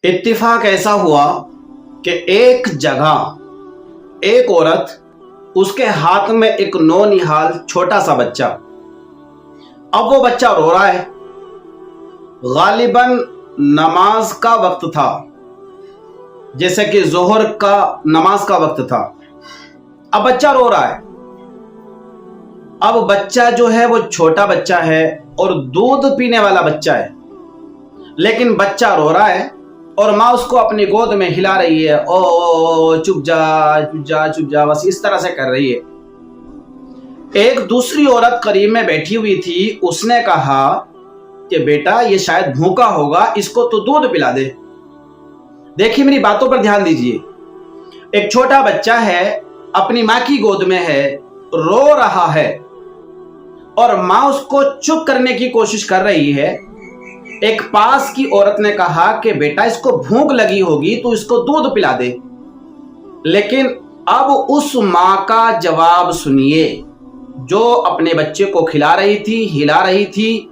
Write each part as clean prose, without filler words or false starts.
इत्तिफाक ऐसा हुआ कि एक जगह एक औरत, उसके हाथ में एक नौनिहाल छोटा सा बच्चा। अब वो बच्चा रो रहा है। गालिबन नमाज का वक्त था, जैसे कि जोहर का नमाज का वक्त था। अब बच्चा रो रहा है। अब बच्चा जो है वो छोटा बच्चा है और दूध पीने वाला बच्चा है, लेकिन बच्चा रो रहा है और माँ उसको अपनी गोद में हिला रही है। ओ चुप जा चुप जा चुप जा, बस इस तरह से कर रही है। एक दूसरी औरत करीब में बैठी हुई थी, उसने कहा कि बेटा ये शायद भूखा होगा, इसको तो दूध पिला दे। देखिए मेरी बातों पर ध्यान दीजिए। एक छोटा बच्चा है, अपनी माँ की गोद में है, रो रहा है और माँ उसको चुप करने की कोशिश कर रही है। एक पास की औरत ने कहा कि बेटा इसको भूख लगी होगी तो इसको दूध पिला दे। लेकिन अब उस माँ का जवाब सुनिए, जो अपने बच्चे को खिला रही थी, हिला रही थी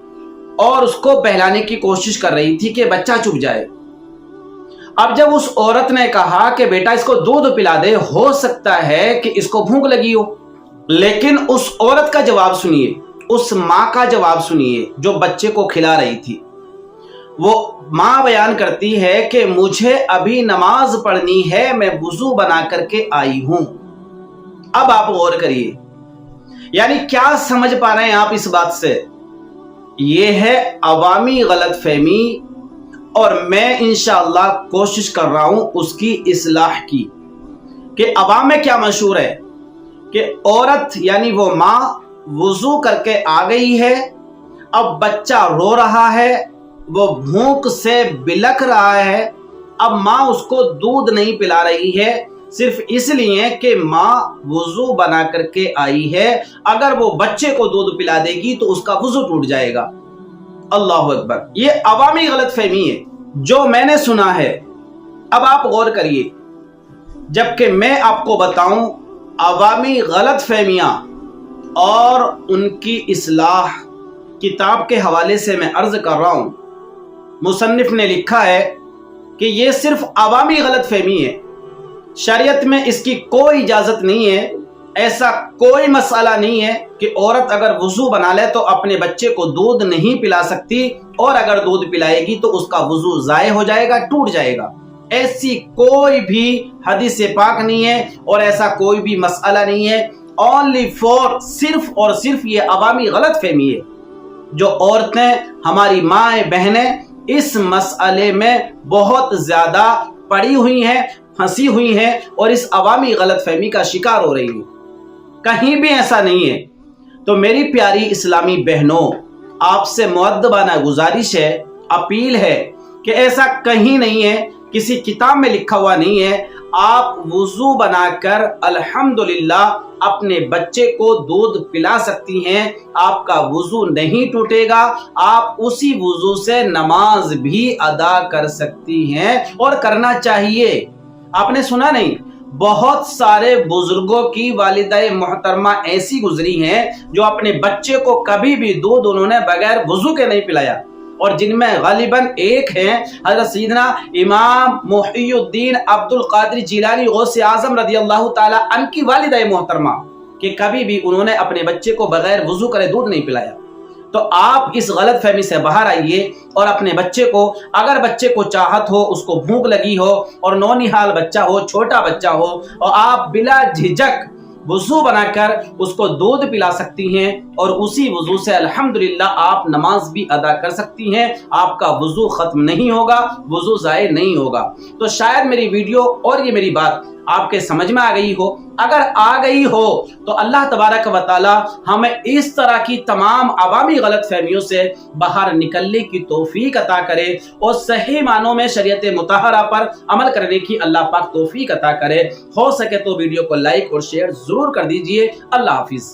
और उसको बहलाने की कोशिश कर रही थी कि बच्चा चुप जाए। अब जब उस औरत ने कहा कि बेटा इसको दूध पिला दे, हो सकता है कि इसको भूख लगी हो, लेकिन उस औरत का जवाब सुनिए, उस माँ का जवाब सुनिए जो बच्चे को खिला रही थी। वो माँ बयान करती है कि मुझे अभी नमाज पढ़नी है, मैं वुजू बना करके आई हूं। अब आप गौर करिए, यानी क्या समझ पा रहे हैं आप इस बात से? ये है अवामी गलत फहमी, और मैं इंशाअल्लाह कोशिश कर रहा हूं उसकी इस्लाह की। कि अवाम में क्या मशहूर है कि औरत यानी वो माँ वुजू करके आ गई है, अब बच्चा रो रहा है, वो भूख से बिलख रहा है। अब माँ उसको दूध नहीं पिला रही है, सिर्फ इसलिए कि माँ वुजू बना करके आई है। अगर वो बच्चे को दूध पिला देगी तो उसका वुजू टूट जाएगा। अल्लाहु अकबर। ये अवामी गलत फहमी है जो मैंने सुना है। अब आप गौर करिए, जबकि मैं आपको बताऊं अवामी गलत फहमियां और उनकी इस्लाह किताब के हवाले से मैं अर्ज कर रहा हूं। मुसन्निफ ने लिखा है कि यह सिर्फ अवामी गलत फहमी है, शरीयत में इसकी कोई इजाजत नहीं है। ऐसा कोई मसला नहीं है कि औरत अगर वुजू बना ले तो अपने बच्चे को दूध नहीं पिला सकती, और अगर दूध पिलाएगी तो उसका वुजू ज़ाय हो जाएगा, टूट जाएगा। ऐसी कोई भी हदीस पाक नहीं है और ऐसा कोई भी मसला नहीं है। ओनली फॉर सिर्फ और सिर्फ ये अवामी गलत फहमी है। जो औरतें, हमारी माएँ बहनें इस मसले में बहुत ज्यादा पड़ी हुई हैं, फंसी हुई हैं और इस अवामी गलत फहमी का शिकार हो रही हैं। कहीं भी ऐसा नहीं है। तो मेरी प्यारी इस्लामी बहनों, आपसे मुअद्दबाना गुजारिश है, अपील है कि ऐसा कहीं नहीं है, किसी किताब में लिखा हुआ नहीं है। आप वुजू बनाकर अल्हम्दुलिल्लाह अपने बच्चे को दूध पिला सकती हैं, आपका वुजू नहीं टूटेगा, आप उसी वुजू से नमाज भी अदा कर सकती हैं और करना चाहिए। आपने सुना नहीं, बहुत सारे बुजुर्गों की वालिदाए मोहतरमा ऐसी गुजरी हैं जो अपने बच्चे को कभी भी दूध उन्होंने बगैर वुजू के नहीं पिलाया, और जिनमें गालिबन एक हैं हज़रत सैयदना इमाम मुहियुद्दीन अब्दुल कादिर जिलानी गौसे आज़म रज़ियल्लाहु ताला अन्हु की वालिदाए मोहतरमा, कि कभी भी उन्होंने अपने बच्चे को बगैर वुजू करे दूध नहीं पिलाया। तो आप इस गलत फहमी से बाहर आइए और अपने बच्चे को, अगर बच्चे को चाहत हो, उसको भूख लगी हो और नौनिहाल बच्चा हो, छोटा बच्चा हो, और आप बिला झिझक वुजू बनाकर उसको दूध पिला सकती हैं और उसी वुजू से अल्हम्दुलिल्लाह आप नमाज भी अदा कर सकती हैं। आपका वुजू खत्म नहीं होगा, वुजू ज़ाय नहीं होगा। तो शायद मेरी वीडियो और ये मेरी बात आपके समझ में आ गई हो। अगर आ गई हो तो अल्लाह तबारक व तआला हमें इस तरह की तमाम अवामी गलत फहमियों से बाहर निकलने की तौफीक अता करे और सही मानों में शरीयत मुतहरा पर अमल करने की अल्लाह पाक तौफीक अता करे। हो सके तो वीडियो को लाइक और शेयर जरूर कर दीजिए। अल्लाह हाफिज।